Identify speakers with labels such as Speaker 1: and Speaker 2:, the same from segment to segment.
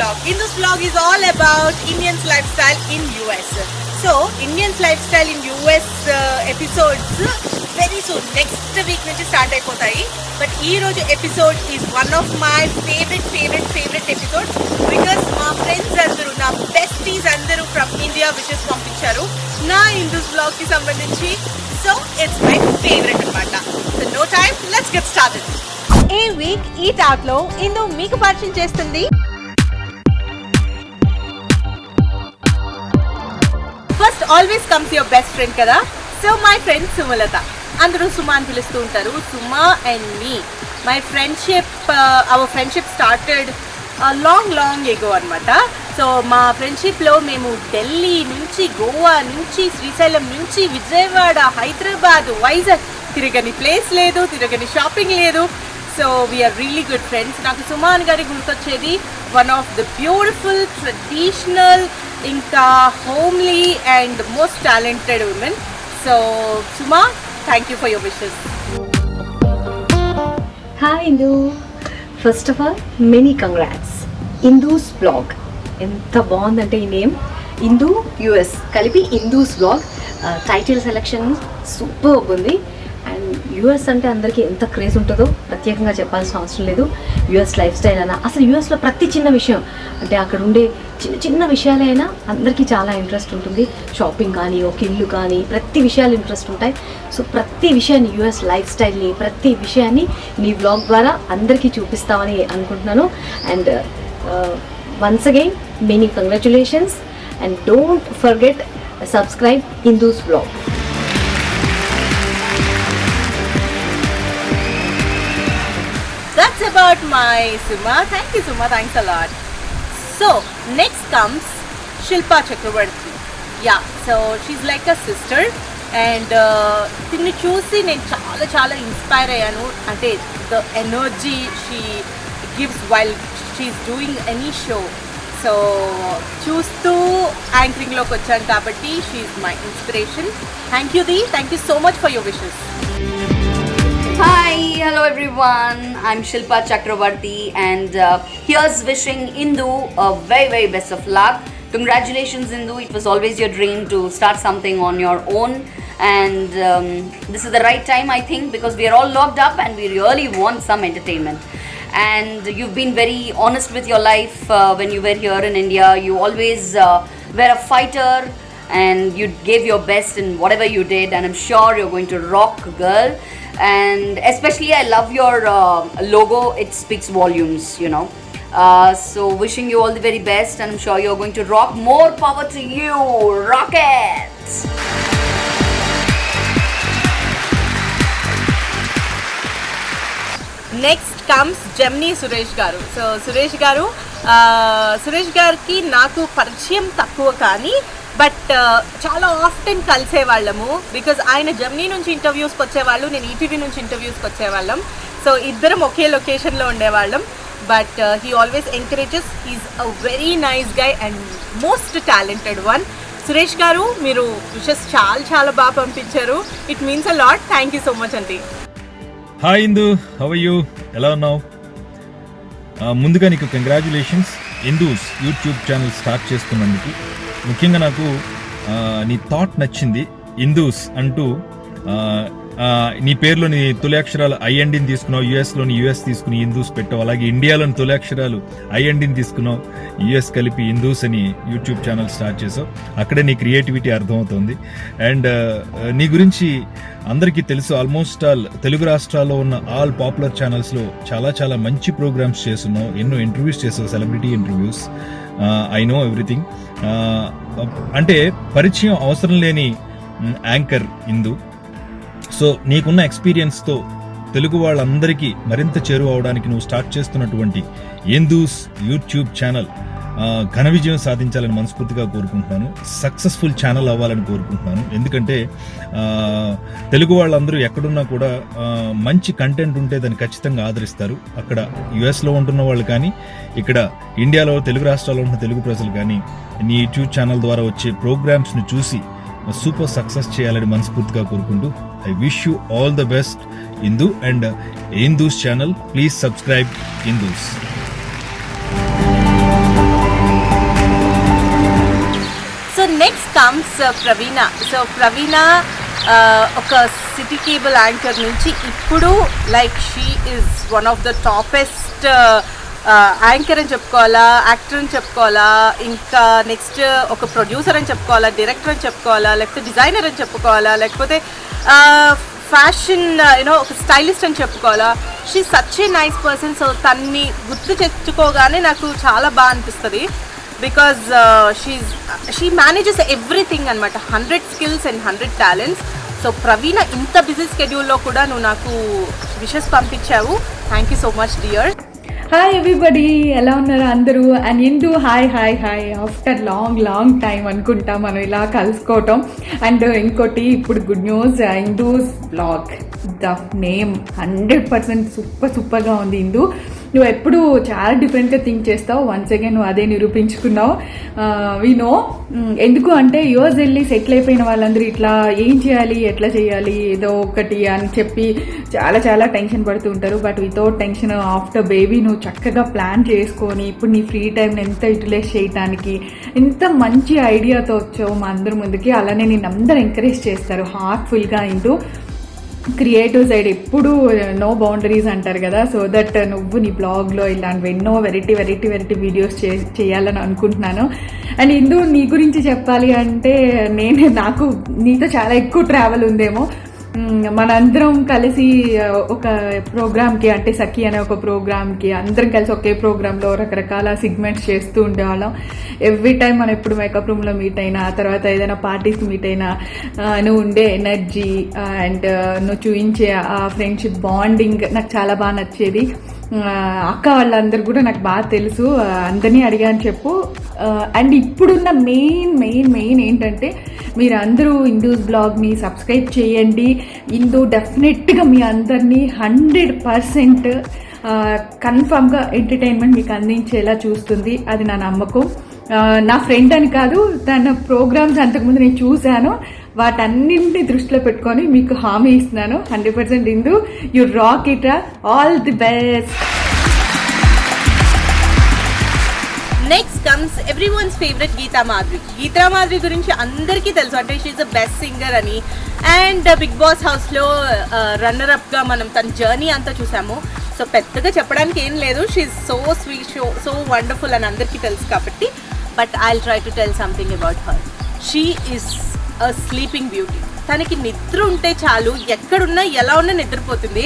Speaker 1: vlog. Indu's vlog is all about Indians lifestyle in US. So Indians lifestyle in US episodes very soon next week nunchi start అయిపోతాయి. But ee roju episode is one of my favorite episodes because మా friends అందరూ నా besties అందరూ from India wishes పంపించారు నా Indu's vlog కి సంబంధించి. So it's my favorite అన్నమాట. So no time, let's get started. ఈ వీక్ ఈట్ అవుట్ లో ఇందు మీకు పరిచయం చేస్తుంది. First always comes your best friend కదా. సో మై ఫ్రెండ్ సుమలత, అందరూ సుమా అని పిలుస్తూ ఉంటారు. Suma and me my our friendship started long ago అనమాట. సో మా ఫ్రెండ్షిప్లో మేము ఢిల్లీ నుంచి, గోవా నుంచి, శ్రీశైలం నుంచి, విజయవాడ, హైదరాబాద్, వైజాగ్ తిరగని ప్లేస్ లేదు, తిరగని షాపింగ్ లేదు. So we are really good friends. నాకు సుమాన్ గారి గుర్తొచ్చేది one of the beautiful, traditional, ఇంకా homely and most talented women. So Suma, thank you for your wishes.
Speaker 2: Hi Indu, first of all many congrats. Indu's blog ఎంత బాగుందంటే ఈ నేమ్ ఇందు యుఎస్ కలిపి Indu's blog. Title selection super ఉంది. And US అంటే అందరికీ ఎంత craze ఉంటుందో ప్రత్యేకంగా చెప్పాల్సిన అవసరం లేదు. యుఎస్ లైఫ్ స్టైల్ అయినా, అసలు యుఎస్లో ప్రతి చిన్న విషయం అంటే అక్కడ ఉండే చిన్న విషయాలైనా అందరికీ చాలా ఇంట్రెస్ట్ ఉంటుంది. షాపింగ్ కానీ, ఒక ఇల్లు కానీ, ప్రతి విషయాలు ఇంట్రెస్ట్ ఉంటాయి. సో ప్రతి విషయాన్ని, యుఎస్ లైఫ్ స్టైల్ని, ప్రతి విషయాన్ని నీ బ్లాగ్ ద్వారా అందరికీ చూపిస్తామని అనుకుంటున్నాను. And once again many congratulations and don't forget subscribe Indu's blog.
Speaker 1: That's about my Suma. Thank you, Suma. Thanks a lot. So next comes Shilpa Chakravarti. Yeah, so she's like a sister, and తిన్ని చూసి నేను చాలా inspire అయ్యాను. అంటే the energy she gives while she's doing any show. So చూస్తూ యాంకరింగ్లోకి వచ్చాను కాబట్టి she's my inspiration. Thank you thank you so much for your wishes.
Speaker 3: Hi, hello everyone. I'm Shilpa Chakravarti and here's wishing Indu a very best of luck. Congratulations Indu, it was always your dream to start something on your own and this is the right time I think because we are all locked up and we really want some entertainment. And you've been very honest with your life when you were here in India. You always were a fighter and you gave your best in whatever you did and I'm sure you're going to rock, girl. And especially I love your logo, it speaks volumes, you know. So wishing you all the very best and I'm sure you're going to rock. More power to you, rockets.
Speaker 1: Next comes Gemini Suresh గారు. So Suresh గారికి నాకు పరిచయం తక్కువ కానీ but చాలా often కలిసేవాళ్ళము because ఆయన Gemini నుంచి ఇంటర్వ్యూస్కి వచ్చేవాళ్ళు, నేను ఈటీవీ నుంచి ఇంటర్వ్యూస్కి వచ్చేవాళ్ళం. సో ఇద్దరం ఒకే లొకేషన్లో ఉండేవాళ్ళం. But he always encourages, he's a very nice guy and most talented one. Suresh garu, మీరు విషెస్ చాలా బాగా పంపించారు. It means a lot. Thank you so much అండి.
Speaker 4: Hi Indu, how are you, ఎలా ఉన్నావు? ముందుగా నీకు congratulations Indu's YouTube channel start చేస్తున్నందుకు. ముఖ్యంగా నాకు నీ థాట్ నచ్చింది. ఇందూస్ అంటూ నీ పేరులోని తొలి అక్షరాలు ఐఎన్డీని తీసుకున్నావు, యుఎస్లోని యుఎస్ తీసుకుని ఇందూస్ పెట్టావు. అలాగే ఇండియాలోని తొలి అక్షరాలు ఐఎన్డీని తీసుకున్నావు, యుఎస్ కలిపి ఇందూస్ అని యూట్యూబ్ ఛానల్ స్టార్ట్ చేసావు. అక్కడే నీ క్రియేటివిటీ అర్థమవుతుంది. అండ్ నీ గురించి అందరికీ తెలుసు, ఆల్మోస్ట్ ఆల్ తెలుగు రాష్ట్రాల్లో ఉన్న ఆల్ పాపులర్ ఛానల్స్లో చాలా మంచి ప్రోగ్రామ్స్ చేస్తున్నావు, ఎన్నో ఇంటర్వ్యూస్ చేసావు, celebrity interviews. I know everything. అంటే పరిచయం అవసరం లేని యాంకర్ ఇందు. సో నీకున్న ఎక్స్పీరియన్స్తో తెలుగు వాళ్ళందరికీ మరింత చేరువ అవడానికి నువ్వు స్టార్ట్ చేస్తున్నటువంటి ఇందూస్ యూట్యూబ్ ఛానల్ ఘన విజయం సాధించాలని మనస్ఫూర్తిగా కోరుకుంటున్నాను. సక్సెస్ఫుల్ ఛానల్ అవ్వాలని కోరుకుంటున్నాను. ఎందుకంటే తెలుగు వాళ్ళందరూ ఎక్కడున్నా కూడా మంచి కంటెంట్ ఉంటే దాన్ని ఖచ్చితంగా ఆదరిస్తారు. అక్కడ యుఎస్లో ఉంటున్న వాళ్ళు కానీ, ఇక్కడ ఇండియాలో తెలుగు రాష్ట్రాల్లో ఉన్న తెలుగు ప్రజలు కానీ నీ యూట్యూబ్ ఛానల్ ద్వారా వచ్చే ప్రోగ్రామ్స్ని చూసి సూపర్ సక్సెస్ చేయాలని మనస్ఫూర్తిగా కోరుకుంటూ I wish you all the best Indu and Indu's channel. Please subscribe Indu's.
Speaker 1: Comes Praveena. So Praveena ఒక సిటీ కేబుల్ యాంకర్ నుంచి ఇప్పుడు like she is one of the topest anchor అని చెప్పుకోవాలా, యాక్టర్ అని చెప్పుకోవాలా, ఇంకా నెక్స్ట్ ఒక ప్రొడ్యూసర్ అని చెప్పుకోవాలా, డైరెక్టర్ అని చెప్పుకోవాలా, లేకపోతే డిజైనర్ అని చెప్పుకోవాలా, లేకపోతే ఫ్యాషన్ ఒక స్టైలిస్ట్ అని చెప్పుకోవాలా. She such a nice person. So తన్ని గుర్తు తెచ్చుకోగానే నాకు చాలా బాగా అనిపిస్తుంది. బికాజ్ షీ మేనేజెస్ ఎవ్రీథింగ్ అనమాట, 100 skills and 100 talents. So Praveena, ఇంత బిజీ స్కెడ్యూల్లో కూడా నువ్వు నాకు విషెస్ పంపించావు. Thank you so much dear.
Speaker 5: Hi everybody, ఎలా ఉన్నారు అందరూ? And Indu hi hi hi after long time అనుకుంటా మనం ఇలా కలుసుకోవటం. అండ్ ఇంకోటి ఇప్పుడు good news, Indu's blog the name 100% సూపర్గా ఉంది. ఇందు, నువ్వు ఎప్పుడు చాలా డిఫరెంట్గా థింక్ చేస్తావు. వన్స్ అగైన్ నువ్వు అదే నిరూపించుకున్నావు. వి నో ఎందుకు అంటే యూఎస్ వెళ్ళి సెటిల్ అయిపోయిన వాళ్ళందరూ ఇట్లా ఏం చేయాలి, ఎట్లా చేయాలి, ఏదో ఒకటి అని చెప్పి చాలా టెన్షన్ పడుతూ ఉంటారు. But without tension after baby నువ్వు చక్కగా ప్లాన్ చేసుకొని ఇప్పుడు నీ ఫ్రీ టైంని ఎంత యూటిలైజ్ చేయడానికి ఎంత మంచి ఐడియాతో వచ్చావు మా అందరి ముందుకి. అలానే నేను అందరూ ఎంకరేజ్ చేస్తారు హార్ట్ఫుల్గా. ఇంటూ క్రియేటివ్ సైడ్ ఎప్పుడు నో బౌండరీస్ అంటారు కదా. సో దట్ నువ్వు నీ బ్లాగ్లో ఇలాంటివి ఎన్నో వెరైటీ వీడియోస్ చేయాలని అనుకుంటున్నాను. అండ్ ఇందు, నీ గురించి చెప్పాలి అంటే నాకు నీతో చాలా ఎక్కువ ట్రావెల్ ఉందేమో. మనందరం కలిసి ఒక ప్రోగ్రామ్కి, అంటే సఖి అనే ఒక ప్రోగ్రామ్కి అందరం కలిసి ఒకే ప్రోగ్రాంలో రకరకాల సిగ్మెంట్స్ చేస్తూ ఉండేవాళ్ళం. ఎవ్రీ టైం మనం ఎప్పుడు మేకప్ రూమ్లో మీట్ అయినా, తర్వాత ఏదైనా పార్టీస్కి మీట్ అయినా నువ్వు ఉండే ఎనర్జీ అండ్ నువ్వు చూపించే ఆ ఫ్రెండ్షిప్ బాండింగ్ నాకు చాలా బాగా నచ్చేది. అక్క వాళ్ళందరూ కూడా నాకు బాగా తెలుసు, అందరినీ అడిగాను చెప్పు. అండ్ ఇప్పుడున్న మెయిన్ ఏంటంటే మీరు అందరూ ఇందూస్ బ్లాగ్ని సబ్స్క్రైబ్ చేయండి. ఇందు డెఫినెట్గా మీ అందరినీ 100% కన్ఫామ్గా ఎంటర్టైన్మెంట్ మీకు అందించేలా చూస్తుంది. అది నా నమ్మకం. నా ఫ్రెండ్ అని కాదు, తన ప్రోగ్రామ్స్ అంతకుముందు నేను చూశాను. వాటన్నింటినీ దృష్టిలో పెట్టుకొని మీకు హామీ ఇస్తున్నాను 100%. Indu, you rock it, all the best.
Speaker 1: Next comes everyone's favourite Geetha Madhuri గురించి అందరికీ తెలుసు, అంటే she is the best singer అని. అండ్ బిగ్ బాస్ హౌస్లో రన్నర్-అప్గా మనం తన జర్నీ అంతా చూసాము. సో పెద్దగా చెప్పడానికి ఏం లేదు. She is so sweet, so wonderful అని అందరికీ తెలుసు కాబట్టి. But I will try to tell something about her. She is a sleeping beauty. తనకి నిద్ర ఉంటే చాలు, ఎక్కడున్నా ఎలా ఉన్నా నిద్రపోతుంది,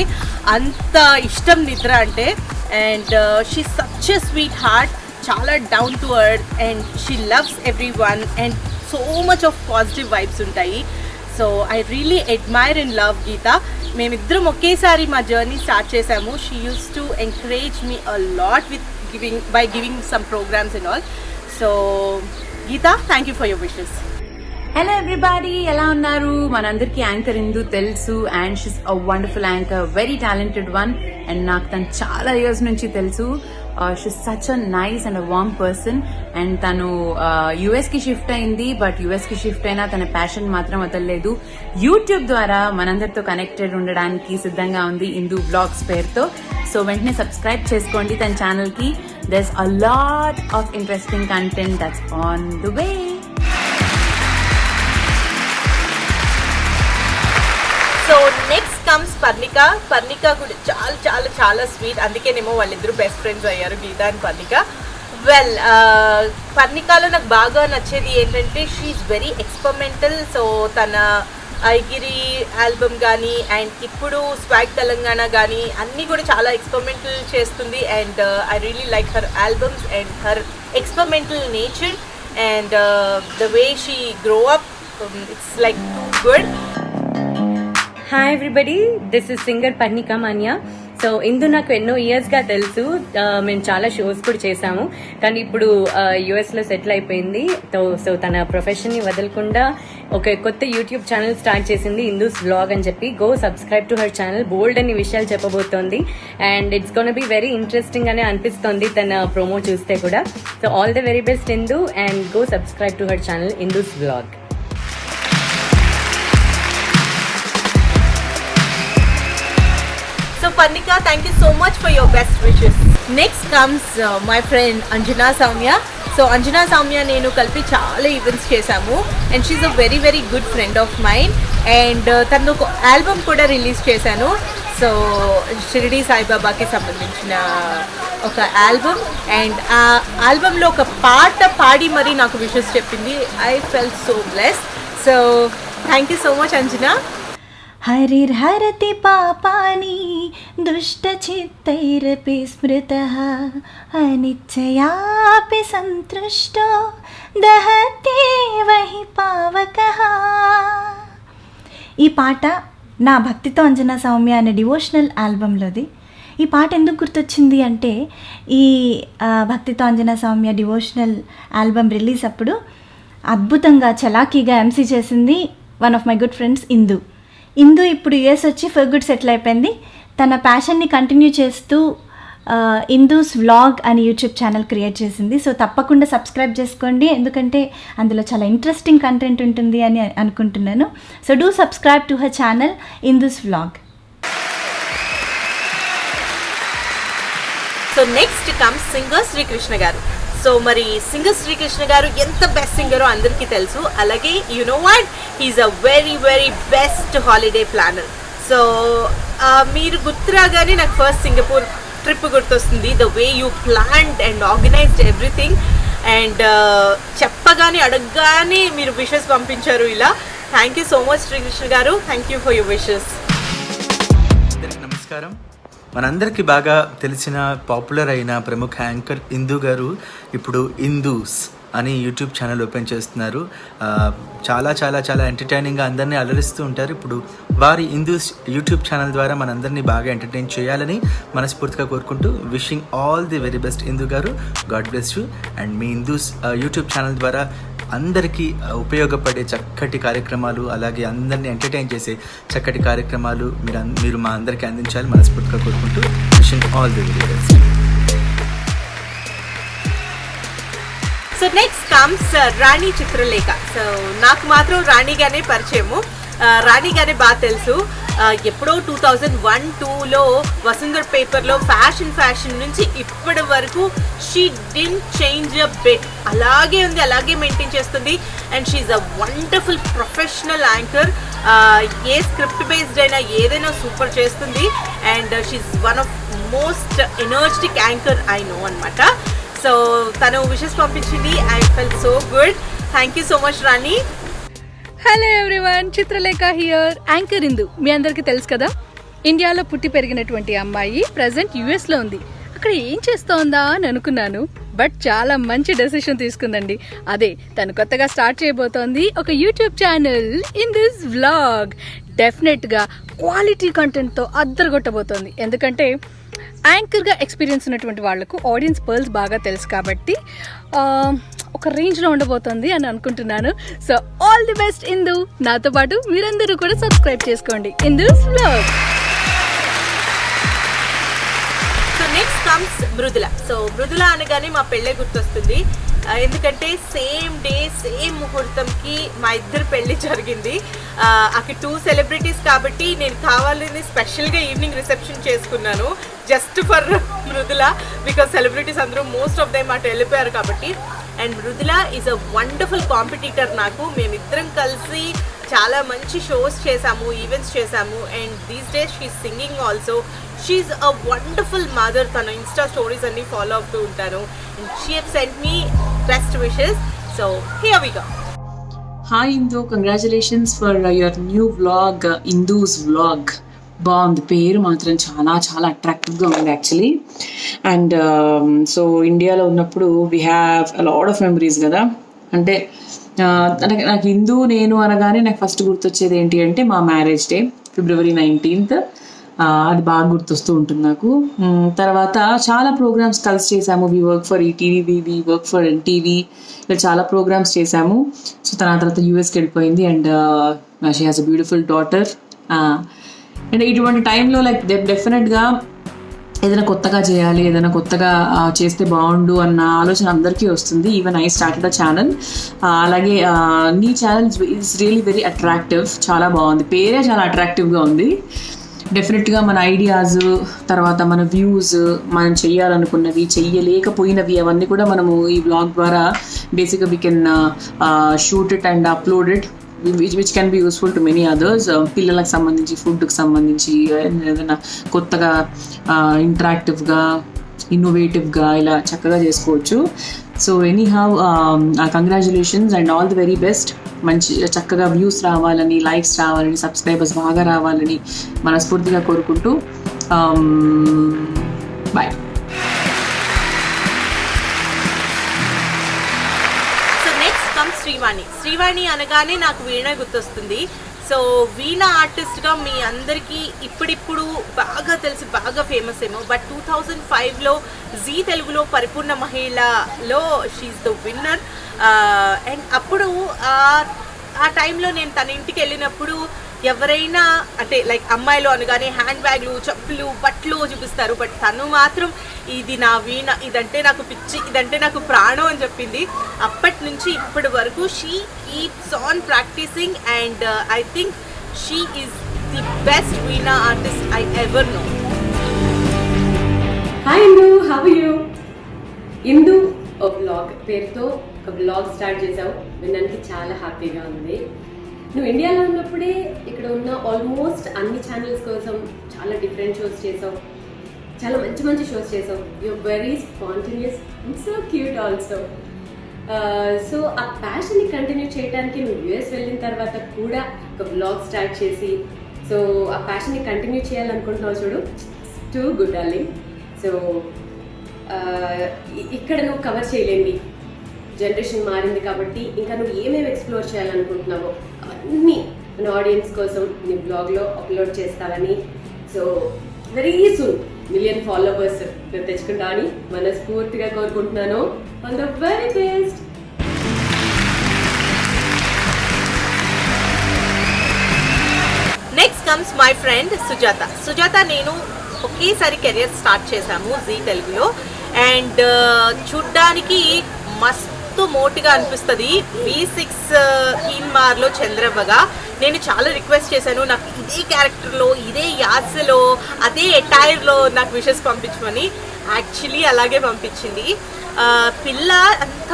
Speaker 1: అంత ఇష్టం నిద్ర అంటే. And she such a sweet heart, చాలా down to earth, and she loves everyone, and so much of positive vibes ఉంటాయి. So I really admire and love Geetha. మేమిద్దరం ఒకేసారి మా జర్నీ స్టార్ట్ చేసాము. She use to encourage me a lot with giving some programmes and all. So Geetha, thank you for your wishes.
Speaker 6: Hello everybody, ఎలా ఉన్నారు? మనందరికీ anchor Indu తెలుసు. And she's a wonderful anchor, very talented one. And నాకు తను చాలా years నుంచి తెలుసు. She's such a nice and a warm person. And తను యుఎస్కి షిఫ్ట్ అయింది. బట్ యుఎస్కి షిఫ్ట్ అయినా తన ప్యాషన్ మాత్రం వదలలేదు. యూట్యూబ్ ద్వారా మనందరితో కనెక్టెడ్ ఉండడానికి సిద్ధంగా ఉంది ఇందు బ్లాగ్స్ పేరుతో. సో వెంటనే సబ్స్క్రైబ్ చేసుకోండి తన ఛానల్కి. There's a lot of interesting content that's on the way.
Speaker 1: So next comes Parnika కూడా చాలా స్వీట్. అందుకేనేమో వాళ్ళిద్దరూ బెస్ట్ ఫ్రెండ్స్ అయ్యారు, గీత అండ్ పర్ణిక. వెల్, పర్ణికలో నాకు బాగా నచ్చేది ఏంటంటే she is very experimental. So తన ఐగిరి ఆల్బమ్ కానీ అండ్ ఇప్పుడు స్వాగ్ తెలంగాణ కానీ అన్నీ కూడా చాలా ఎక్స్పెరిమెంటల్ చేస్తుంది. And I really like her albums and her experimental nature and the way she grow up. It's like too good.
Speaker 7: Hi everybody, this is singer Parnika Manya. So Indu నాకు ఎన్నో ఇయర్స్గా తెలుసు. మేము చాలా షోస్ కూడా చేసాము. కానీ ఇప్పుడు యుఎస్లో సెటిల్ అయిపోయింది. సో తన ప్రొఫెషన్ని వదలకుండా ఒక కొత్త యూట్యూబ్ ఛానల్ స్టార్ట్ చేసింది, ఇందూస్ బ్లాగ్ అని చెప్పి. Go subscribe to her channel. బోల్డ్ అన్ని విషయాలు చెప్పబోతోంది. And it's gonna be very interesting అనే అనిపిస్తోంది తన ప్రోమో చూస్తే కూడా. So all the very best Indu, and go subscribe to her channel Indu's blog.
Speaker 1: So Parnika, thank you so much for your best wishes. Next comes my friend Anjana Soumya. So Anjana Soumya నేను కలిపి చాలా events చేశాము and she's a very very good friend of mind and తను ఒక album కూడా release చేశాను. So Shirdi సాయిబాబాకి సంబంధించిన ఒక ఆల్బమ్ అండ్ ఆ ఆల్బంలో ఒక పాట పాడి మరీ నాకు విషెస్ చెప్పింది. I felt so bless. So thank you so much Anjana.
Speaker 8: హరిర్హరతి పాపాని దుష్టచిత్తైరపి స్మృతః అనిచ్చయాపి సంతృష్టో దహత్యేవ హి పావకః. ఈ పాట నా భక్తితో అంజనా సౌమ్య అనే డివోషనల్ ఆల్బంలోది. ఈ పాట ఎందుకు గుర్తొచ్చింది అంటే ఈ భక్తితో Anjana Soumya devotional album release అప్పుడు అద్భుతంగా చలాకీగా ఎంసీ చేసింది one of my good friends Indu ఇప్పుడు యుఎస్ వచ్చి ఫర్ గుడ్ సెటిల్ అయిపోయింది. తన ప్యాషన్ని కంటిన్యూ చేస్తూ ఇందూస్ వ్లాగ్ అని యూట్యూబ్ ఛానల్ క్రియేట్ చేసింది. సో తప్పకుండా సబ్స్క్రైబ్ చేసుకోండి, ఎందుకంటే అందులో చాలా ఇంట్రెస్టింగ్ కంటెంట్ ఉంటుంది అని అనుకుంటున్నాను. So do subscribe to her channel Indu's vlog.
Speaker 1: So next comes singer Srikrishna garu. So మరి సింగర్ శ్రీకృష్ణ గారు ఎంత బెస్ట్ సింగరో అందరికీ తెలుసు. అలాగే you know what, he's a very very best holiday planner. So మీరు గుర్తురాగానే నాకు ఫస్ట్ సింగపూర్ ట్రిప్ గుర్తొస్తుంది. The way you planned and organised everything and చెప్పగానే అడగగానే మీరు విషెస్ పంపించారు ఇలా. Thank you so much Srikrishna garu. Thank you for your wishes.
Speaker 9: అందరికీ నమస్కారం. మనందరికీ బాగా తెలిసిన పాపులర్ అయిన ప్రముఖ యాంకర్ ఇందు గారు ఇప్పుడు ఇందూస్ అని యూట్యూబ్ ఛానల్ ఓపెన్ చేస్తున్నారు. చాలా చాలా చాలా ఎంటర్టైనింగ్గా అందరినీ అలరిస్తూ ఉంటారు. ఇప్పుడు వారి ఇందూస్ యూట్యూబ్ ఛానల్ ద్వారా మనందరినీ బాగా ఎంటర్టైన్ చేయాలని మనస్ఫూర్తిగా కోరుకుంటూ wishing all the very best Indu garu. God bless you. And మీ ఇందూస్ యూట్యూబ్ ఛానల్ ద్వారా అందరికీ ఉపయోగపడే చక్కటి కార్యక్రమాలు, అలాగే అందరినీ ఎంటర్టైన్ చేసే చక్కటి కార్యక్రమాలు మీరు మా అందరికీ అందించాలి మనస్ఫూర్తిగా కోరుకుంటూ wishing all the very best.
Speaker 1: So next comes Rani Chitralekha. So నాకు మాత్రం రాణిగానే పరిచయము, రాణిగానే బాగా తెలుసు. ఎప్పుడో 2001-2లో వసుంధర పేపర్లో ఫ్యాషన్ నుంచి ఇప్పటి వరకు she didn't change a bit. అలాగే ఉంది, అలాగే మెయింటైన్ చేస్తుంది. And she's a wonderful professional anchor. ఏ స్క్రిప్ట్ బేస్డ్ అయినా ఏదైనా సూపర్ చేస్తుంది. And she's one of most energetic anchor I know అనమాట. సో తను విషెస్ పంపించింది. I felt so good. Thank you so much Rani.
Speaker 10: Hello everyone, Chitralekha here. Anchor Indu మీ అందరికీ తెలుసు కదా. ఇండియాలో పుట్టి పెరిగినటువంటి అమ్మాయి ప్రజెంట్ యుఎస్లో ఉంది. అక్కడ ఏం చేస్తోందా అని అనుకున్నాను, బట్ చాలా మంచి డెసిషన్ తీసుకుందండి. అదే తను కొత్తగా స్టార్ట్ చేయబోతోంది ఒక యూట్యూబ్ ఛానల్ ఇందూస్ వ్లాగ్. డెఫినెట్గా క్వాలిటీ కంటెంట్తో అద్దరగొట్టబోతోంది. ఎందుకంటే యాంకర్గా ఎక్స్పీరియన్స్ ఉన్నటువంటి వాళ్లకు ఆడియన్స్ పర్ల్స్ బాగా తెలుసు కాబట్టి ఒక రేంజ్లో ఉండబోతుంది అని అనుకుంటున్నాను. So all the best Indu. నాతో పాటు మీరందరూ కూడా సబ్స్క్రైబ్ చేసుకోండి Indu's vlog.
Speaker 1: So next comes Mrudula. So Mrudula అనగానే మా పెళ్ళే గుర్తొస్తుంది. ఎందుకంటే సేమ్ డే సేమ్ ముహూర్తంకి మా ఇద్దరు పెళ్ళి జరిగింది. అక్కడ 2 సెలబ్రిటీస్ కాబట్టి నేను కావాలని స్పెషల్గా ఈవినింగ్ రిసెప్షన్ చేసుకున్నాను just for Mrudula. Because celebrities అందరూ మోస్ట్ ఆఫ్ దెమ్ అటు వెళ్ళిపోయారు కాబట్టి. And Mrudula is a wonderful competitor నాకు. మేమిద్దరం కలిసి చాలా మంచి షోస్ చేసాము, ఈవెంట్స్ చేసాము. And these days she singing also. She's a wonderful mother. తన ఇన్స్టా స్టోరీస్ అన్ని ఫాలో అవుతూ ఉంటాను. And she have sent me best wishes. So here we go.
Speaker 11: Hi Indu, congratulations for your new vlog Indu's vlog. బాగుంది, పేరు మాత్రం చాలా చాలా అట్రాక్టివ్గా ఉంది యాక్చువల్లీ. అండ్ సో ఇండియాలో ఉన్నప్పుడు we have a lot of memories కదా. అంటే నాకు హిందూ నేను అనగానే నాకు ఫస్ట్ గుర్తొచ్చేది ఏంటి అంటే మా మ్యారేజ్ డే February 19th. అది బాగా గుర్తొస్తూ ఉంటుంది నాకు. తర్వాత చాలా ప్రోగ్రామ్స్ కలిసి చేసాము. We work for ETV, we work for NTV, ఇలా చాలా ప్రోగ్రామ్స్ చేసాము. సో తర్వాత యూఎస్కి వెళ్ళిపోయింది. And she has a beautiful daughter. And ఇటువంటి టైంలో లైక్ డెఫినెట్గా ఏదైనా కొత్తగా చేయాలి, ఏదైనా కొత్తగా చేస్తే బాగుండు అన్న ఆలోచన అందరికీ వస్తుంది. Even I started a channel. అలాగే నీ channel is really very attractive. చాలా బాగుంది, పేరే చాలా అట్రాక్టివ్గా ఉంది. డెఫినెట్గా మన ఐడియాస్, తర్వాత మన వ్యూస్, మనం చెయ్యాలనుకున్నవి, చెయ్యలేకపోయినవి అవన్నీ కూడా మనము ఈ బ్లాగ్ ద్వారా బేసిక్గా we can shoot it and upload it, which can be useful to many others. పిల్లలకు సంబంధించి, ఫుడ్కి సంబంధించి, ఏదైనా కొత్తగా ఇంటరాక్టివ్గా, ఇన్నోవేటివ్గా ఇలా చక్కగా చేసుకోవచ్చు. So anyhow congratulations and all the very best. మంచి చక్కగా వ్యూస్ రావాలని, లైక్స్ రావాలని, సబ్స్క్రైబర్స్ బాగా రావాలని మనస్ఫూర్తిగా కోరుకుంటూ bye.
Speaker 1: So next come Srivani అనగానే నాకు వీణ గుర్తొస్తుంది. సో వీణ ఆర్టిస్ట్గా మీ అందరికీ ఇప్పుడిప్పుడు బాగా తెలిసి బాగా ఫేమస్ ఏమో, బట్ 2005లో జీ తెలుగులో పరిపూర్ణ మహిళలో షీఈస్ ద విన్నర్. అండ్ అప్పుడు ఆ టైంలో నేను తన ఇంటికి వెళ్ళినప్పుడు ఎవరైనా అంటే లైక్ అమ్మాయిలు అనగానే హ్యాండ్ బ్యాగ్లు, చెప్పులు, బట్టలు చూపిస్తారు, బట్ తను మాత్రం ఇది నా వీణ, ఇదంటే నాకు పిచ్చి, ఇదంటే నాకు ప్రాణం అని చెప్పింది. అప్పటి నుంచి ఇప్పటి వరకు she keeps on practising and I think she is the best veena artist I ever know.
Speaker 7: Hi Indu, how are you? Indu ఒక బ్లాగ్ పేరుతో ఒక బ్లాగ్ స్టార్ట్ చేసావు, వినడానికి చాలా హ్యాపీగా ఉంది. నువ్వు ఇండియాలో ఉన్నప్పుడే ఇక్కడ ఉన్న ఆల్మోస్ట్ అన్ని ఛానల్స్ కోసం చాలా డిఫరెంట్ షోస్ చేసావు, చాలా మంచి మంచి షోస్ చేసావు. You're very spontaneous and so cute also. So ఆ ప్యాషన్ని కంటిన్యూ చేయడానికి నువ్వు యూఎస్ వెళ్ళిన తర్వాత కూడా ఒక బ్లాగ్ స్టార్ట్ చేసి, సో ఆ ప్యాషన్ని కంటిన్యూ చేయాలనుకుంటున్నావు చూడు, టూ గుడ్ డార్లింగ్. సో ఇక్కడ నువ్వు కవర్ చేయలేండి, జనరేషన్ మారింది కాబట్టి ఇంకా నువ్వు ఏమేమి ఎక్స్ప్లోర్ చేయాలనుకుంటున్నావో అవన్నీ మన ఆడియన్స్ కోసం నీ బ్లాగ్లో అప్లోడ్ చేస్తావని, so very soon 1 million followers మీరు తెచ్చుకుంటా అని మనస్ఫూర్తిగా కోరుకుంటున్నాను. All the very best.
Speaker 1: Next comes my friend Sujatha. నేను ఒకేసారి కెరియర్ స్టార్ట్ చేశాము జీ తెలుగులో అండ్ చూడ్డానికి మస్తు మోటిగా అనిపిస్తుంది. V6 కీన్మార్లో చంద్రవ్వగా నేను చాలా రిక్వెస్ట్ చేశాను, నాకు ఇదే క్యారెక్టర్లో, ఇదే యాసలో, అదే ఎటైర్లో నాకు విషెస్ పంపించమని. యాక్చువల్లీ అలాగే పంపించింది. పిల్ల అంత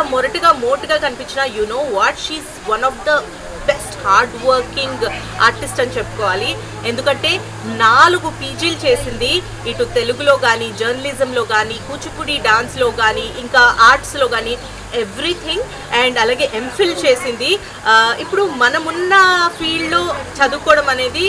Speaker 1: మోటుగా కనిపించిన you know what, she's one of the best hard working artist అని చెప్పుకోవాలి. ఎందుకంటే 4 పీజీలు చేసింది, ఇటు తెలుగులో కానీ, జర్నలిజంలో కానీ, కూచిపూడి డాన్స్లో కానీ, ఇంకా ఆర్ట్స్లో కానీ, ఎవ్రీథింగ్. అండ్ అలాగే ఎంఫిల్ చేసింది. ఇప్పుడు మనమున్న ఫీల్డ్లో చదువుకోవడం అనేది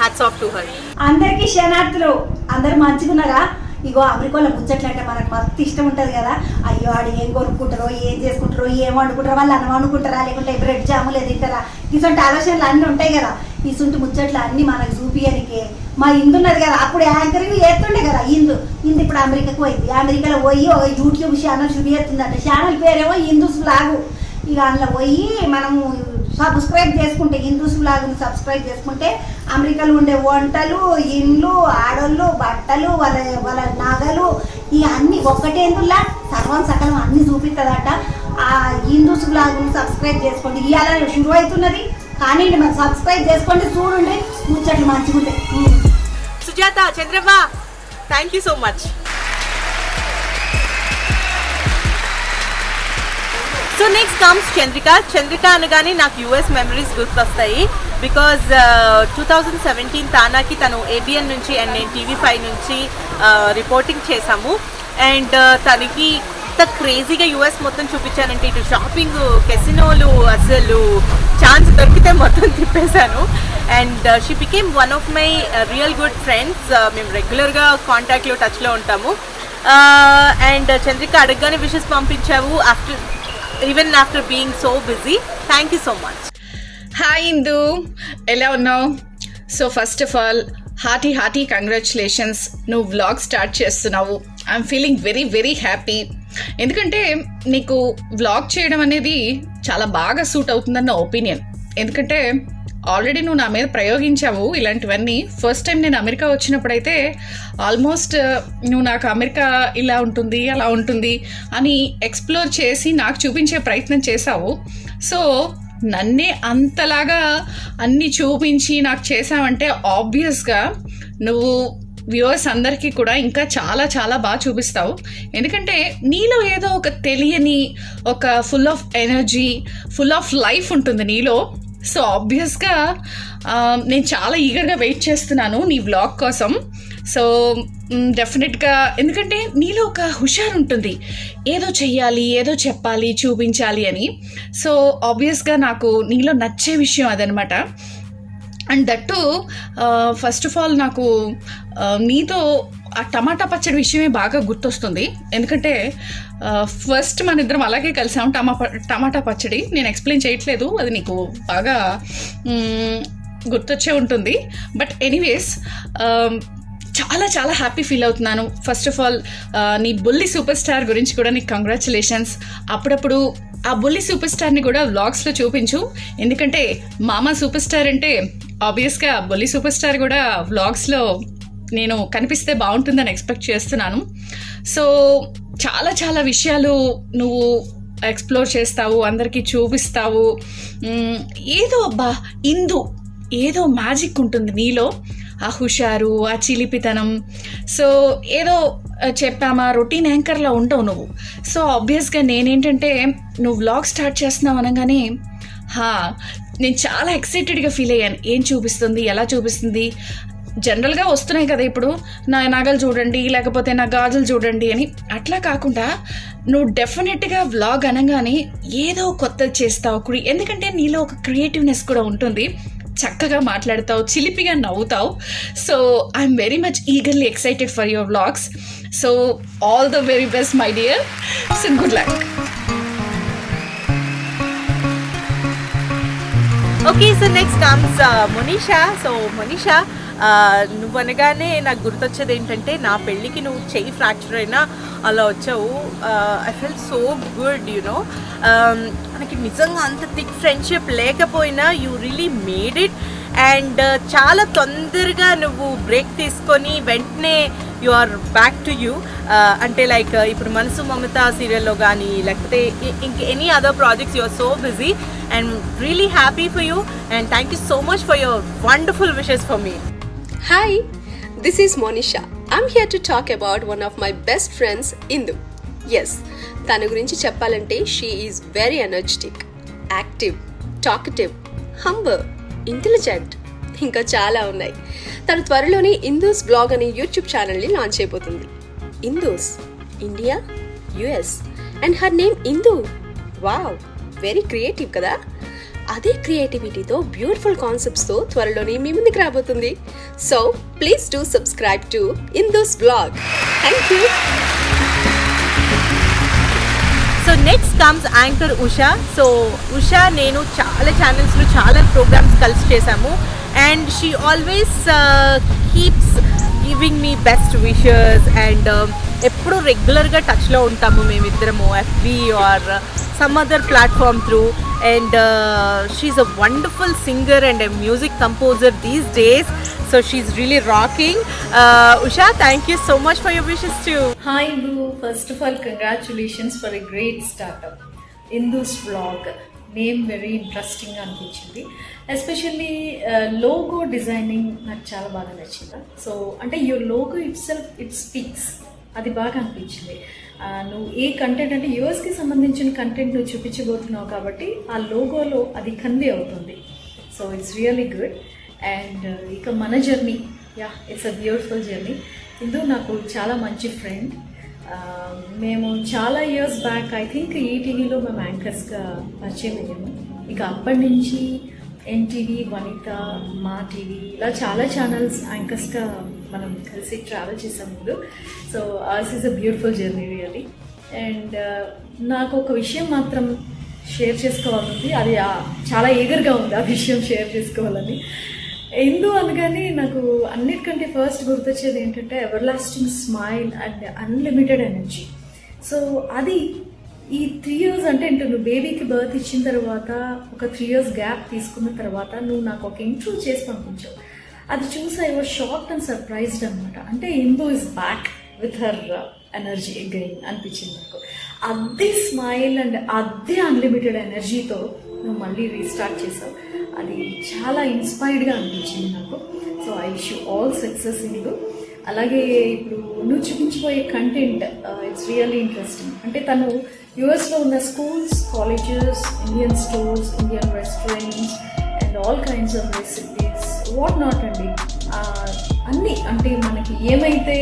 Speaker 1: హ్యాట్స్ ఆఫ్ టు హర్.
Speaker 8: అందరికీ శనార్థులు, అందరు మంచిగున్నారా? ఇగో అమెరికాలో ముచ్చట్లంటే మనకు మస్తు ఇష్టం ఉంటుంది కదా. అయ్యో ఆడు ఏం కొనుక్కుంటారో, ఏం చేసుకుంటారో, ఏం వండుకుంటారో, వాళ్ళు అన్నం వండుకుంటారా, లేకుంటే బ్రెడ్ జాములు తింటారా, ఇటువంటి ఆలోచనలు అన్నీ ఉంటాయి కదా. ఇటువంటి ముచ్చట్లు అన్నీ మనకు చూపియనికే మా ఇందు ఉన్నది కదా, అప్పుడు యాంకరింగ్ చేస్తుండే కదా. ఇందు ఇప్పుడు అమెరికాకు పోయింది. అమెరికాలో పోయి ఒక యూట్యూబ్ ఛానల్ చూపిస్తుందట. ఛానల్ పేరేమో హిందూస్ బ్లాగు. ఇక అందులో పోయి మనము సబ్స్క్రైబ్ చేసుకుంటే, హిందూస్ బ్లాగ్ని సబ్స్క్రైబ్ చేసుకుంటే అమెరికాలో ఉండే వంటలు, ఇండ్లు, ఆడోళ్ళు, బట్టలు, వాళ్ళ నగలు ఇవన్నీ ఒక్కటేందులా సర్వం సకలం అన్నీ చూపిస్తుందట. ఆ హిందూస్ బ్లాగ్ని సబ్స్క్రైబ్ చేసుకోండి. ఇవాళ షురు అవుతున్నది కానీ మరి సబ్స్క్రైబ్ చేసుకోండి, చూడండి, ముచ్చట్లు మంచిగా ఉంటాయి.
Speaker 1: Sujatha, Chandravva, thank you so much. So next comes Chandrika అనగానే నాకు యూఎస్ మెమరీస్ గుర్తొస్తాయి. బికాజ్ 2017 తానాకి తను ABN నుంచి అండ్ నేను TV5 నుంచి రిపోర్టింగ్ చేశాము. అండ్ తనకి ఎంత క్రేజీగా యూఎస్ మొత్తం చూపించానంటే, ఇటు షాపింగ్, కెసినోలు, అసలు ఛాన్స్ దొరికితే మొత్తం తిప్పేశాను. And she became one of my real good friends. మేము రెగ్యులర్గా కాంటాక్ట్లో, టచ్లో ఉంటాము. అండ్ చంద్రిక అడగగానే విషెస్ పంపించావు even after being so busy. Thank you so much.
Speaker 5: Hi Indu, ఎలా ఉన్నావు? So first of all hearty congratulations, నువ్వు వ్లాగ్ స్టార్ట్ చేస్తున్నావు. I'm feeling very very happy. ఎందుకంటే నీకు వ్లాగ్ చేయడం అనేది చాలా బాగా సూట్ అవుతుందన్న ఒపీనియన్. ఎందుకంటే ఆల్రెడీ నువ్వు నా మీద ప్రయోగించావు ఇలాంటివన్నీ. ఫస్ట్ టైం నేను అమెరికా వచ్చినప్పుడైతే ఆల్మోస్ట్ నువ్వు నాకు అమెరికా ఇలా ఉంటుంది, అలా ఉంటుంది అని ఎక్స్ప్లోర్ చేసి నాకు చూపించే ప్రయత్నం చేశావు. సో
Speaker 10: నన్నే అంతలాగా అన్ని చూపించి నాకు చేసావంటే ఆబ్వియస్గా నువ్వు వ్యూవర్స్ అందరికీ కూడా ఇంకా చాలా చాలా బాగా చూపిస్తావు. ఎందుకంటే నీలో ఏదో ఒక తెలియని ఒక full of energy, full of life ఉంటుంది నీలో. సో ఆబ్వియస్గా నేను చాలా ఈగర్గా వెయిట్ చేస్తున్నాను నీ వ్లాగ్ కోసం. సో డెఫినెట్గా, ఎందుకంటే నీలో ఒక హుషారు ఉంటుంది, ఏదో చెయ్యాలి, ఏదో చెప్పాలి, చూపించాలి అని. సో ఆబ్వియస్గా నాకు నీలో నచ్చే విషయం అదనమాట. And that first of all నాకు నీతో ఆ టమాటా పచ్చడి విషయమే బాగా గుర్తొస్తుంది. ఎందుకంటే ఫస్ట్ మన ఇద్దరం అలాగే కలిసాము, టమాటా పచ్చడి. నేను ఎక్స్ప్లెయిన్ చేయట్లేదు, అది నీకు బాగా గుర్తొచ్చే ఉంటుంది. బట్ ఎనీవేస్, చాలా చాలా హ్యాపీ ఫీల్ అవుతున్నాను. ఫస్ట్ ఆఫ్ ఆల్ నీ బుల్లి సూపర్ స్టార్ గురించి కూడా నీకు కంగ్రాచులేషన్స్. అప్పుడప్పుడు ఆ బుల్లి సూపర్ స్టార్ని కూడా వ్లాగ్స్లో చూపించు. ఎందుకంటే మామ సూపర్ స్టార్ అంటే ఆబ్వియస్గా బుల్లి సూపర్ స్టార్ కూడా వ్లాగ్స్లో నేను కనిపిస్తే బాగుంటుందని ఎక్స్పెక్ట్ చేస్తున్నాను. సో చాలా చాలా విషయాలు నువ్వు ఎక్స్ప్లోర్ చేస్తావు, అందరికీ చూపిస్తావు. ఏదో అబ్బా ఇందు ఏదో మ్యాజిక్ ఉంటుంది నీలో, ఆ హుషారు, ఆ చిలిపితనం. సో ఏదో చెప్పామా, రొటీన్ యాంకర్లా ఉంటావు నువ్వు. సో ఆబ్వియస్గా నేనేంటంటే నువ్వు వ్లాగ్ స్టార్ట్ చేస్తున్నావు అనగానే నేను చాలా ఎక్సైటెడ్గా ఫీల్ అయ్యాను. ఏం చూపిస్తుంది, ఎలా చూపిస్తుంది. జనరల్గా వస్తున్నాయి కదా ఇప్పుడు, నా నగలు చూడండి, లేకపోతే నా గాజులు చూడండి అని. అట్లా కాకుండా నువ్వు డెఫినెట్గా వ్లాగ్ అనగానే ఏదో కొత్తది చేస్తావు. ఎందుకంటే నీలో ఒక క్రియేటివ్నెస్ కూడా ఉంటుంది. చక్కగా మాట్లాడతావు, చిలిపిగా నవ్వుతావు. So I'm very much eagerly excited for your vlogs. So all the very best my dear. So good luck.
Speaker 1: Okay, so next comes Manisha. So Manisha, నువ్వు అనగానే నాకు గుర్తొచ్చేది ఏంటంటే, నా పెళ్ళికి నువ్వు చెయ్యి ఫ్రాక్చర్ అయినా అలా వచ్చావు. I feel so good, you know. మనకి నిజంగా అంత థిక్ ఫ్రెండ్షిప్ లేకపోయినా you really made it. And చాలా తొందరగా నువ్వు బ్రేక్ తీసుకొని వెంటనే you are back to you. అంటే లైక్ ఇప్పుడు మనసు మమత సీరియల్లో కానీ, లేకపోతే ఇంక any other projects, you are so busy. And really happy for you. And thank you so much for your wonderful wishes for me.
Speaker 12: Hi, this is Monisha. I'm here to talk about one of my best friends, Indu. Yes, తన గురించి చెప్పాలంటే she is very energetic, active, talkative, humble, intelligent, ఇంకా చాలా ఉన్నాయి. తను త్వరలోనే Indu's blog అనే YouTube ఛానల్ని లాంచ్ అయిపోతుంది. Indu's, India, US, and her name Indu. Wow, very creative కదా. అదే క్రియేటివిటీతో బ్యూటిఫుల్ కాన్సెప్ట్స్తో త్వరలోనే మీ ముందుకు రాబోతుంది. So please do subscribe to Indu's blog. Thank you.
Speaker 1: So next comes anchor Usha. So Usha, నేను చాలా ఛానల్స్లో చాలా ప్రోగ్రామ్స్ కలిసి చేశాము. And she always keeps giving me best wishes. And ఎప్పుడూ రెగ్యులర్గా టచ్లో ఉంటాము మేమిద్దరము, FB are some other platform through. And she's a wonderful singer and a music composer these days. So she's really rocking. Usha, thank you so much for your wishes too.
Speaker 5: Hi Indu, first of all congratulations for a great startup. Indu's vlog name very interesting అనిపించింది. Especially logo designing నాకు చాలా బాగా నచ్చింది. So అంటే your logo it self it speaks, అది బాగా అనిపించింది. నువ్వు ఏ కంటెంట్ అంటే యూఎస్కి సంబంధించిన కంటెంట్ నువ్వు చూపించబోతున్నావు కాబట్టి ఆ లోగోలో అది కన్వే అవుతుంది. So it's really good. And ఇక మన journey, it's a beautiful journey. Indu నాకు చాలా మంచి ఫ్రెండ్. మేము చాలా ఇయర్స్ బ్యాక్ ఐ థింక్ ఈటీవీలో మేము యాంకర్స్గా పరిచయం అయ్యాము. ఇక అప్పటి నుంచి ఎన్టీవీ, వనిత, మా టీవీ, ఇలా చాలా ఛానల్స్ యాంకర్స్గా మనం కలిసి ట్రావెల్ చేసాం ముందు. So ours is a beautiful journey really. And నాకు ఒక విషయం మాత్రం షేర్ చేసుకోవాలని, అది చాలా ఈగర్గా ఉంది ఆ విషయం షేర్ చేసుకోవాలని. ఇందు అనగానే నాకు అన్నిటికంటే ఫస్ట్ గుర్తొచ్చేది ఏంటంటే ever lasting smile and unlimited energy. So అది ఈ 3 years అంటే నువ్వు బేబీకి బర్త్ ఇచ్చిన తర్వాత ఒక 3 years గ్యాప్ తీసుకున్న తర్వాత నువ్వు నాకు ఒక ఇంట్రో చేసి పంపించావు. అది చూసి I was shocked and surprised అనమాట. అంటే Indu is back with her energy again అనిపించింది నాకు. అదే స్మైల్ అండ్ అదే అన్లిమిటెడ్ ఎనర్జీతో నువ్వు మళ్ళీ రీస్టార్ట్ చేసావు. అది చాలా ఇన్స్పైర్డ్గా అనిపించింది నాకు. So I wish you all success Indu. అలాగే ఇప్పుడు నువ్వు చూపించిపోయే కంటెంట్ ఇట్స్ రియల్లీ ఇంట్రెస్టింగ్. అంటే తను యూఎస్లో ఉన్న schools, colleges, Indian stores, Indian restaurants and all kinds of recipes what not అండి, అన్నీ అంటే మనకి ఏమైతే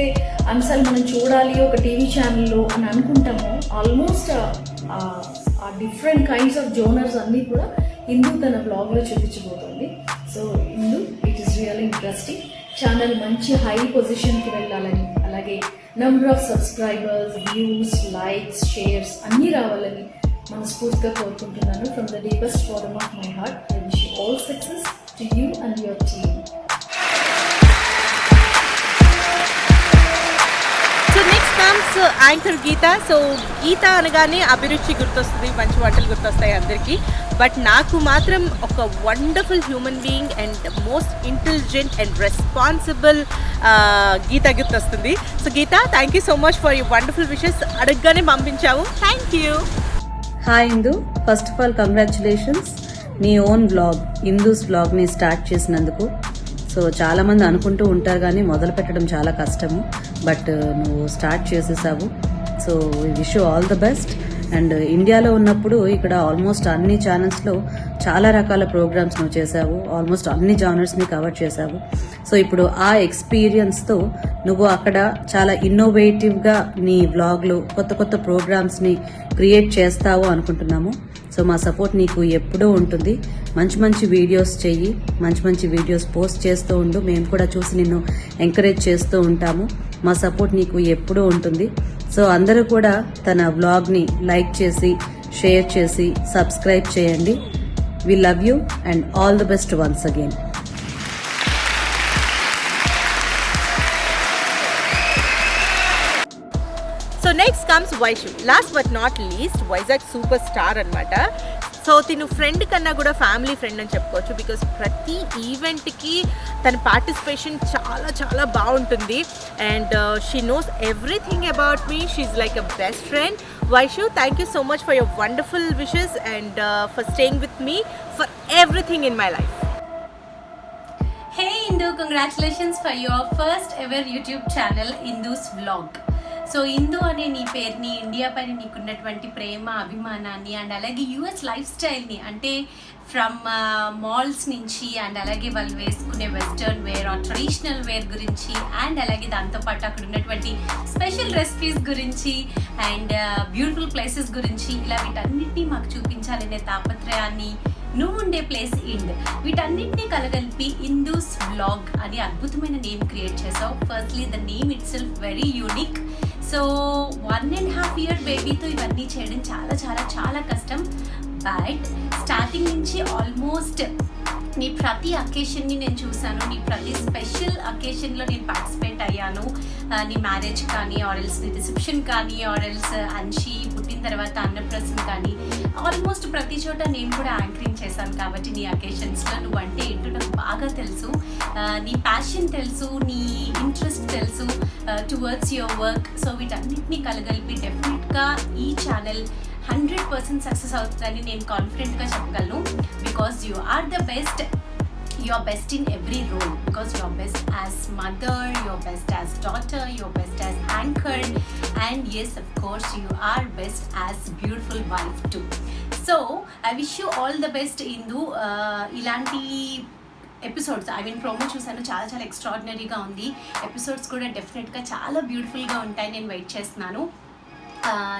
Speaker 5: అంశాలు మనం చూడాలి ఒక టీవీ ఛానల్లో అని అనుకుంటామో ఆల్మోస్ట్ ఆ డిఫరెంట్ కైండ్స్ ఆఫ్ జోనర్స్ అన్నీ కూడా ఇందు తన బ్లాగ్లో చూపించబోతుంది. So Indu it is really interesting. Channel మంచి హై పొజిషన్కి వెళ్ళాలని, అలాగే number of subscribers, views, likes, shares అన్నీ రావాలని మనస్ఫూర్తిగా కోరుకుంటున్నాను. From the deepest bottom of my heart I wish you all success to you and your team.
Speaker 1: So next comes anchor Geetha. So Geetha అనగానే అభిరుచి గుర్తొస్తుంది, మంచి వంటలు గుర్తొస్తాయి అందరికీ. బట్ నాకు మాత్రం ఒక wonderful human being and most intelligent and responsible Geetha గుర్తొస్తుంది. So Geetha, thank you so much for you wonderful wishes. అడగగానే పంపించావు, thank you.
Speaker 7: Hi Indu, first of all congratulations నీ ఓన్ బ్లాగ్ ఇందూస్ బ్లాగ్ని స్టార్ట్ చేసినందుకు. సో చాలామంది అనుకుంటూ ఉంటారు కానీ మొదలు పెట్టడం చాలా కష్టము, బట్ నువ్వు స్టార్ట్ చేసేసావు. So wish you all the best. And ఇండియాలో ఉన్నప్పుడు ఇక్కడ ఆల్మోస్ట్ అన్ని ఛానల్స్లో చాలా రకాల ప్రోగ్రామ్స్ నువ్వు చేసావు, ఆల్మోస్ట్ అన్ని జానర్స్ని కవర్ చేసావు. సో ఇప్పుడు ఆ ఎక్స్పీరియన్స్తో నువ్వు అక్కడ చాలా ఇన్నోవేటివ్గా నీ వ్లాగ్లో కొత్త కొత్త ప్రోగ్రామ్స్ని క్రియేట్ చేస్తావు అనుకుంటున్నాము. సో మా సపోర్ట్ నీకు ఎప్పుడూ ఉంటుంది. మంచి మంచి వీడియోస్ చెయ్యి, మంచి మంచి వీడియోస్ పోస్ట్ చేస్తూ ఉండు. మేము కూడా చూసి నిన్ను ఎంకరేజ్ చేస్తూ ఉంటాము. మా సపోర్ట్ నీకు ఎప్పుడూ ఉంటుంది. సో అందరూ కూడా తన వ్లాగ్ని లైక్ చేసి, షేర్ చేసి, సబ్స్క్రైబ్ చేయండి. We love you and all the best once again.
Speaker 1: So next comes Vaishu. Last but not least Vizag super star అనమాట. సో తిను ఫ్రెండ్ కన్నా కూడా ఫ్యామిలీ ఫ్రెండ్ అని చెప్పుకోవచ్చు. బికాస్ ప్రతి ఈవెంట్కి తన పార్టిసిపేషన్ చాలా చాలా బాగుంటుంది. And she knows everything about me. She's like a best friend. Vaishu, thank you so much for your wonderful wishes and for staying with me for everything in my life.
Speaker 13: Hey Indu, congratulations for your first ever YouTube channel, Indu's Vlog. So Indu అనే నీ పేరుని, India పైన నీకున్నటువంటి ప్రేమ, అభిమానాన్ని and అలాగే US life స్టైల్ని, అంటే from malls నుంచి అండ్ అలాగే వాళ్ళు వేసుకునే western wear or traditional wear గురించి అండ్ అలాగే దాంతోపాటు అక్కడ ఉన్నటువంటి స్పెషల్ రెసిపీస్ గురించి అండ్ బ్యూటిఫుల్ ప్లేసెస్ గురించి ఇలా వీటన్నిటినీ మాకు చూపించాలనే తాపత్రయాన్ని, నువ్వు ఉండే ప్లేస్ ఇండ్, వీటన్నింటినీ కలగలిపి ఇందూస్ వ్లాగ్ అని అద్భుతమైన నేమ్ క్రియేట్ చేసావు. Firstly the name it self very unique. So 1.5 year బేబీతో ఇవన్నీ చేయడం చాలా చాలా చాలా కష్టం. బట్ స్టార్టింగ్ నుంచి ఆల్మోస్ట్ నీ ప్రతి అకేషన్ని నేను చూశాను, నీ ప్రతి స్పెషల్ అకేషన్లో నేను పార్టిసిపేట్ అయ్యాను. నీ మ్యారేజ్ కానీ, ఆర్ఎల్స్ నీ రిసెప్షన్ కానీ, ఆర్ఎల్స్ అన్షి పుట్టిన తర్వాత అన్నప్రసన్ కానీ, ఆల్మోస్ట్ ప్రతి చోట నేను కూడా యాంకరింగ్ చేశాను. కాబట్టి నీ అకేషన్స్లో నువ్వు అంటే ఏంటో నాకు బాగా తెలుసు. నీ ప్యాషన్ తెలుసు, నీ ఇంట్రెస్ట్ తెలుసు టువర్డ్స్ యువర్ వర్క్. సో వీటన్నిటినీ కలగలిపి డెఫినెట్గా ఈ ఛానల్ 100% సక్సెస్ అవుతుందని నేను కాన్ఫిడెంట్గా చెప్పగలను. Because you are the best. You're best in every role because you're best as mother, you're best as daughter, you're best as anchor, and yes, of course, you are best as beautiful wife too. So, I wish you all the best, Indu. Ilanti episodes promo చూసాను, చాలా చాలా ఎక్స్ట్రాడినరీగా ఉంది. Episodes కూడా డెఫినెట్గా చాలా బ్యూటిఫుల్గా ఉంటాయి. నేను వెయిట్ చేస్తున్నాను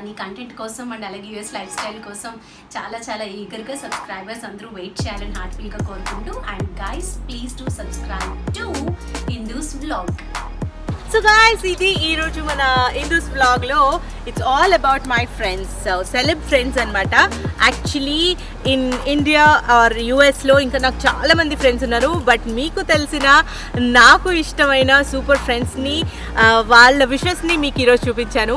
Speaker 13: నీ కంటెంట్ కోసం అండ్ అలాగే యూఎస్ లైఫ్ స్టైల్ కోసం. చాలా చాలా ఈగర్గా సబ్స్క్రైబర్స్ అందరూ వెయిట్ చేయాలని హార్ట్ఫుల్గా కోరుకుంటూ, and guys please to subscribe to Indu's vlog.
Speaker 1: So guys, ఇది ఈరోజు మన ఇందూస్ వ్లాగ్లో it's all about my friends, celeb friends అనమాట. యాక్చువల్లీ ఇన్ ఇండియా ఆర్ యూఎస్లో ఇంకా నాకు చాలామంది ఫ్రెండ్స్ ఉన్నారు. బట్ మీకు తెలిసిన నాకు ఇష్టమైన సూపర్ ఫ్రెండ్స్ని, వాళ్ళ విషెస్ని మీకు ఈరోజు చూపించాను.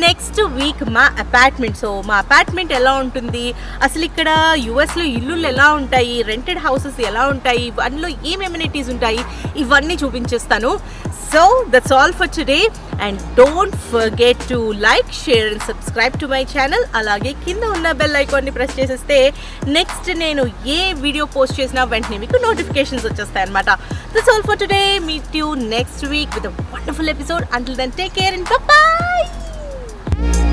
Speaker 1: నెక్స్ట్ వీక్ మా అపార్ట్మెంట్. సో మా అపార్ట్మెంట్ ఎలా ఉంటుంది, అసలు ఇక్కడ యూఎస్లో ఇల్లులు ఎలా ఉంటాయి, రెంటెడ్ హౌసెస్ ఎలా ఉంటాయి, అందులో ఏం ఎమ్యూనిటీస్ ఉంటాయి, ఇవన్నీ చూపించేస్తాను. So that's all for today, and don't forget to like, share and subscribe to my channel. అలాగే కింద ఉన్న బెల్ ఐకాన్ ని ప్రెస్ చేసేస్తే నెక్స్ట్ నేను ఏ వీడియో పోస్ట్ చేసినా వెంటనే మీకు నోటిఫికేషన్స్ వచ్చేస్తాయి అన్నమాట. That's all for today. Meet you next week with a wonderful episode. Until then, take care and bye bye.